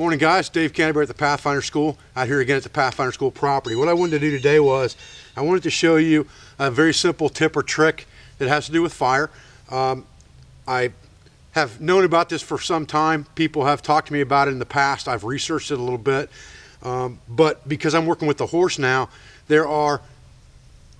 Morning guys, Dave Canterbury at the Pathfinder School, out here again at the Pathfinder School property. What I wanted to do today was, I wanted to show you a very simple tip or trick that has to do with fire. I have known about this for some time. People have talked to me about it in the past. I've researched it a little bit, but because I'm working with the horse now, there are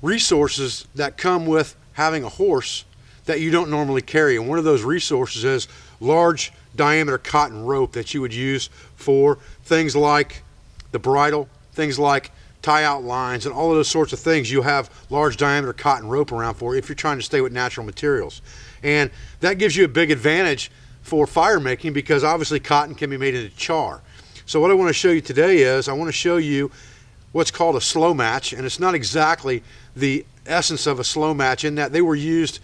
resources that come with having a horse that you don't normally carry. And one of those resources is large diameter cotton rope that you would use for things like the bridle, things like tie out lines, and all of those sorts of things. You have large diameter cotton rope around for if you're trying to stay with natural materials. And that gives you a big advantage for fire making, because obviously cotton can be made into char. So what I want to show you today is, I want to show you what's called a slow match, and it's not exactly the essence of a slow match in that they were used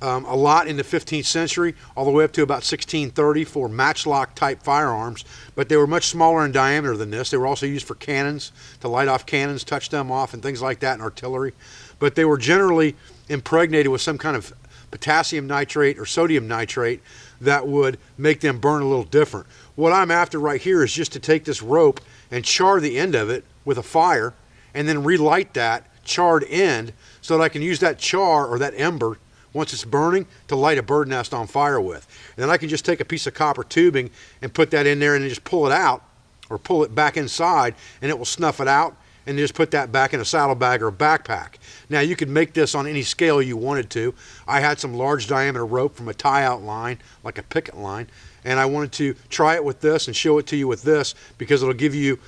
a lot in the 15th century, all the way up to about 1630 for matchlock type firearms, but they were much smaller in diameter than this. They were also used for cannons, to light off cannons, touch them off, and things like that in artillery. But they were generally impregnated with some kind of potassium nitrate or sodium nitrate that would make them burn a little different. What I'm after right here is just to take this rope and char the end of it with a fire, and then relight that charred end so that I can use that char or that ember once it's burning to light a bird nest on fire with. And then I can just take a piece of copper tubing and put that in there and then just pull it out, or pull it back inside, and it will snuff it out, and just put that back in a saddlebag or a backpack. Now you could make this on any scale you wanted to. I had some large diameter rope from a tie out line, like a picket line, and I wanted to try it with this and show it to you with this, because it'll give you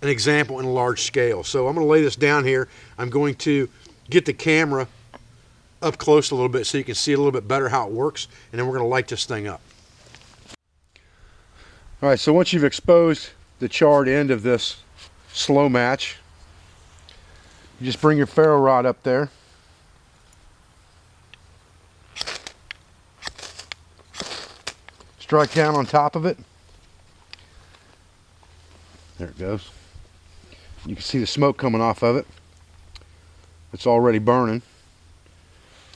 an example in a large scale. So I'm going to lay this down here. I'm going to get the camera up close a little bit so you can see a little bit better how it works, and then we're going to light this thing up. All right, so once you've exposed the charred end of this slow match, you just bring your ferro rod up there, strike down on top of it. There it goes. You can see the smoke coming off of it. It's already burning.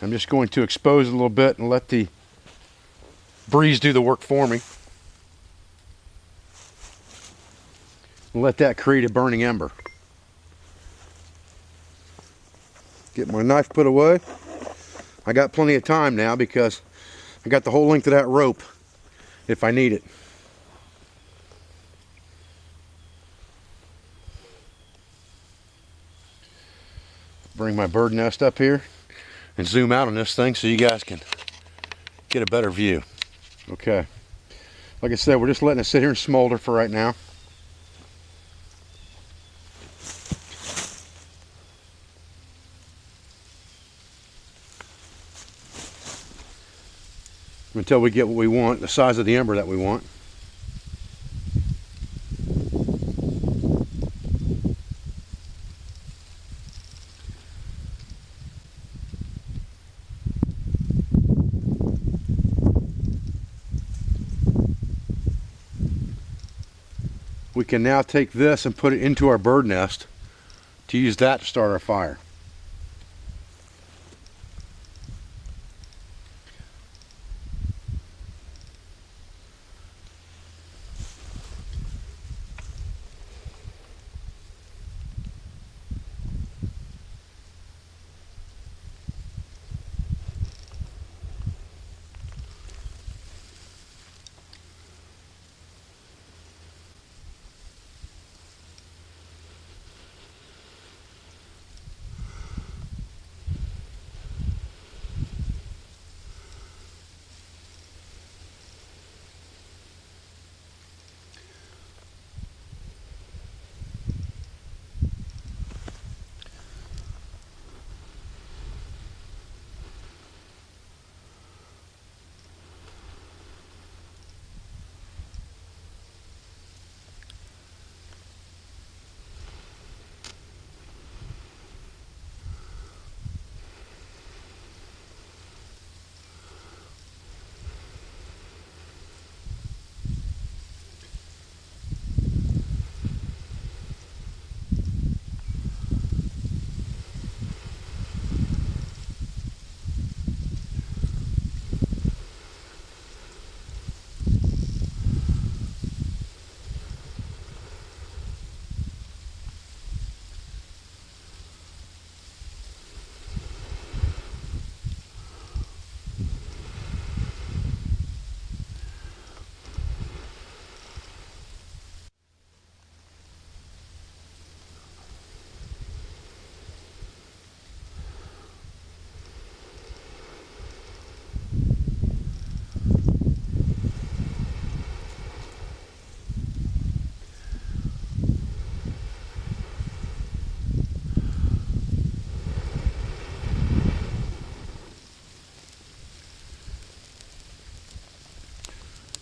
I'm just going to expose it a little bit and let the breeze do the work for me. And let that create a burning ember. Get my knife put away. I got plenty of time now because I got the whole length of that rope if I need it. Bring my bird nest up here and zoom out on this thing so you guys can get a better view. Okay, like I said, we're just letting it sit here and smolder for right now. Until we get what we want, the size of the ember that we want. We can now take this and put it into our bird nest to use that to start our fire.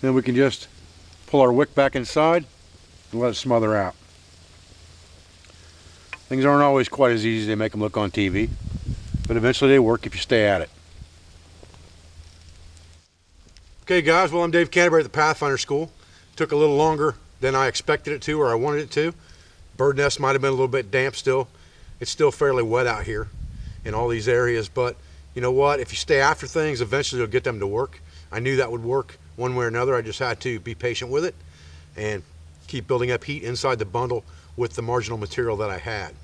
Then we can just pull our wick back inside and let it smother out. Things aren't always quite as easy as they make them look on TV, but eventually they work if you stay at it. Okay guys, well, I'm Dave Canterbury at the Pathfinder School. Took a little longer than I expected it to, or I wanted it to. Bird nest might have been a little bit damp still. It's still fairly wet out here in all these areas, but you know what? If you stay after things, eventually you'll get them to work. I knew that would work one way or another. I just had to be patient with it and keep building up heat inside the bundle with the marginal material that I had.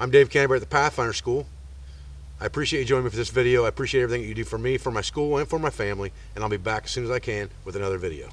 I'm Dave Canterbury at the Pathfinder School. I appreciate you joining me for this video. I appreciate everything that you do for me, for my school, and for my family, and I'll be back as soon as I can with another video.